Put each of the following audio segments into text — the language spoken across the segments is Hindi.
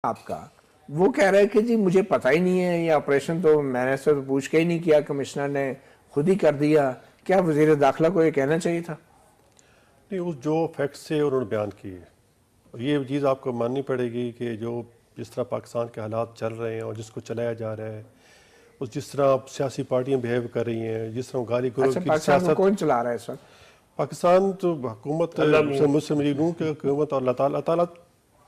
आपका वो कह रहा है कि जी मुझे पता ही नहीं है, ये ऑपरेशन तो मैंने से तो पूछ के ही नहीं किया, कमिश्नर ने खुद ही कर दिया। क्या वजीर दाखिला को ये कहना चाहिए था? नहीं, उस जो फैक्ट्स थे उन्होंने बयान किए, ये चीज़ आपको माननी पड़ेगी कि जो जिस तरह पाकिस्तान के हालात चल रहे हैं और जिसको चलाया जा रहा है, उस जिस तरह अब सियासी पार्टियां बिहेव कर रही हैं, जिस तरह गाली गलौज अच्छा, की पाकिस्तान को सियासत। कौन चला रहा है सर? पाकिस्तान तो हुकूमत मुस्लिम लीग नून की हुकूमत और अल्लाह ताला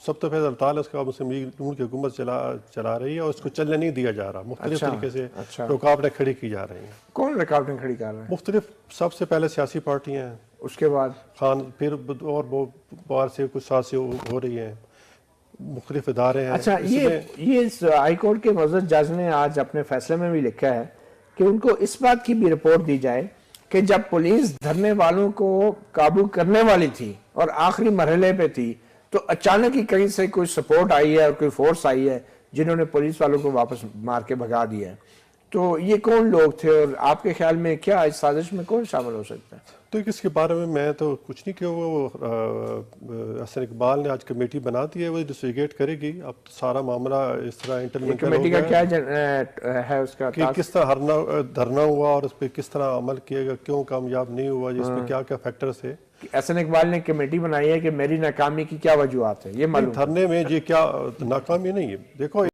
सब तो पहले अल्लाह ताला उसका मुस्लिम लीग नून की हुकूमत चला रही है और उसको चलने नहीं दिया जा रहा। मुख्तलिफ अच्छा, तरीके से अच्छा। रुकावटें खड़ी की जा रही हैं। कौन रुकावटें खड़ी कर रहा है? मुख्तलिफ सबसे पहले सियासी पार्टियाँ हैं, उसके बाद खान फिर और वो बाहर से कुछ साथ से हो रही हैं, मुख्तलिफ इदारे हैं। अच्छा, ये हाई कोर्ट के मौजूद जज ने आज अपने फैसले में भी लिखा है कि उनको इस बात की भी रिपोर्ट दी जाए कि जब पुलिस धरने वालों को काबू करने वाली थी और आखिरी मरहले पे थी, तो अचानक ही कहीं से कोई सपोर्ट आई है और कोई फोर्स आई है जिन्होंने पुलिस वालों को वापस मार के भगा दिया है। तो ये कौन लोग थे और आपके ख्याल में क्या इस साजिश में कौन शामिल हो सकता है? तो इसके बारे में मैं तो कुछ नहीं, कि वो हसन इकबाल ने आज कमेटी बना दी है, वो इन्वेस्टिगेट करेगी। अब तो सारा मामला इस तरह इंटरनेशनल कमेटी का क्या है उसका कि किस तरह धरना हुआ और उस पर किस तरह अमल किया गया, क्यों कामयाब नहीं हुआ, जिसमें क्या क्या फैक्टर्स थे। हसन इकबाल ने कमेटी बनाई है कि मेरी नाकामी की क्या वजूहत है, ये मालूम धरने में ये क्या नाकामी नहीं है। देखो